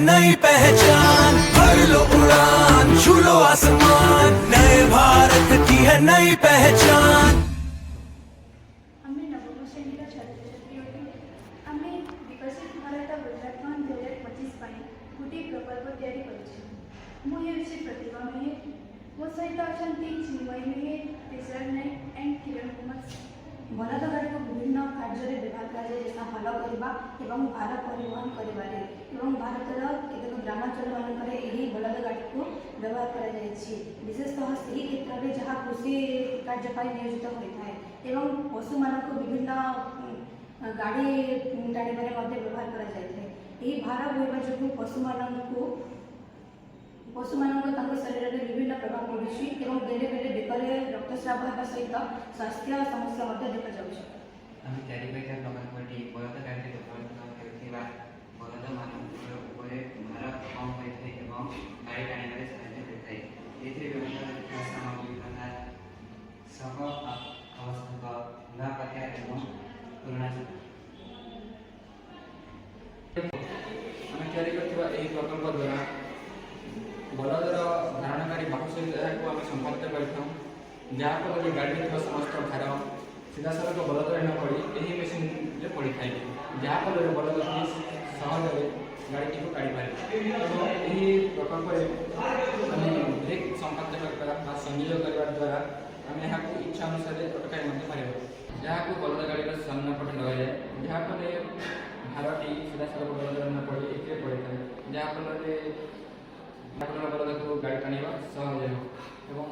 नई पहचान, भर लो उड़ान, छू लो आसमान, नए भारत की है नई पहचान। ଆମେ ନବମ ଶ୍ରେଣୀର ଛାତ୍ରଛାତ୍ରୀ ଅଟୁ। ଆମେ ବିକଶିତ ଭାରତ ବୁନ୍ଦେଲଖଣ୍ଡ 2025 ପାଇଁ ଗୋଟିଏ ପ୍ରକଳ୍ପ ତିଆରି କରିଛୁ। ମୁଁ ହେଉଛି ପ୍ରତିଭା ମେହେର, ମୋ ସହିତ ଅଛନ୍ତି ଚିନ୍ମୟୀ ମେହେର, ତେଜର ନାୟକ ଆଣ୍ଡ କିରଣ କୁମାର। ବଳଦ ଗାଡ଼ିକୁ ବିଭିନ୍ନ କାର୍ଯ୍ୟରେ ବ୍ୟବହାର କରାଯାଏ, ଯଥା ହଳ କରିବା ଏବଂ ଭାର ପରିବହନ କରିବାରେ, ଏବଂ ଭାରତର କେତେକ ଗ୍ରାମାଞ୍ଚଳମାନଙ୍କରେ ଏହି ବଳଦ ଗାଡ଼ିକୁ ବ୍ୟବହାର କରାଯାଇଛି, ବିଶେଷତଃ ସେହି କ୍ଷେତ୍ରରେ ଯାହା କୃଷି କାର୍ଯ୍ୟ ପାଇଁ ନିୟୋଜିତ ହୋଇଥାଏ ଏବଂ ପଶୁମାନଙ୍କୁ ବିଭିନ୍ନ ଗାଡ଼ି ଟାଣିବାରେ ମଧ୍ୟ ବ୍ୟବହାର କରାଯାଇଥାଏ। ଏହି ଭାର ବୋହିବା ଯୋଗୁଁ ପଶୁମାନଙ୍କ ତାଙ୍କ ଶରୀରରେ ବିଭିନ୍ନ ପ୍ରଭାବ ପଡ଼ୁଛି ଏବଂ ବେଳେ ବେଳେ ବେକରେ ରକ୍ତସ୍ରାବ ହେବା ସହିତ ସ୍ୱାସ୍ଥ୍ୟ ସମସ୍ୟା ମଧ୍ୟ ଦେଖାଯାଉଛି। ଆମେ ଚାରିପାଖ ପ୍ରକଳ୍ପଟି ବଳଦ ଗାଡ଼ିରେ ବ୍ୟବହୃତ ହେଉଥିବା ବଳଦମାନଙ୍କ ଉପରେ ଭାର କମ୍ ହୋଇଥାଏ ଏବଂ ଗାଡ଼ି ଟାଣିବାରେ ସାହାଯ୍ୟ କରିଥାଏ। ଏଥିରେ ବ୍ୟବହୃତ ହେଉଥିବା ସାମଗ୍ରୀ ତଥା ସହ ଆବଶ୍ୟକ ନୂଆ ପାତିଆ ଏବଂ ପୁରୁଣା ଆମେ ତିଆରି କରିଥିବା ଏହି ପ୍ରକଳ୍ପ ଦ୍ୱାରା ବଳଦର ଧାରଣକାରୀ ବାହୁ ସହିତ ଏହାକୁ ଆମେ ସମ୍ପାଦିତ କରିଥାଉ, ଯାହାଫଳରେ ଗାଡ଼ିରେ ଥିବା ସମସ୍ତ ଭାର ସିଧାସଳଖ ବଳଦରେ ନ ପଡ଼ି ଏହି ମେସିନରେ ପଡ଼ିଥାଏ, ଯାହାଫଳରେ ବଳଦଟି ସହଜରେ ଗାଡ଼ିଟିକୁ କାଢ଼ିପାରେ। ଏବଂ ଏହି ପ୍ରକଳ୍ପରେ ଆମେ ବ୍ରେକ୍ ସମ୍ପାଦିତ କରିବା ବା ସଂଯୋଗ କରିବା ଦ୍ୱାରା ଆମେ ଏହାକୁ ଇଚ୍ଛା ଅନୁସାରେ ଅଟକାଇ ମଧ୍ୟ ପାରିବା, ଯାହାକୁ ବଳଦ ଗାଡ଼ିର ସାମ୍ନା ପଟେ ଲଗାଯାଏ, ଯାହାଫଳରେ ଭାରଟି ସିଧାସଳଖ ବଳଦରେ ନ ପଡ଼ି ଏଥିରେ ପଡ଼ିଥାଏ, ଯାହାଫଳରେ ବଳଦକୁ ଗାଡ଼ି ଟାଣିବା ସହଜ ହେବ ଏବଂ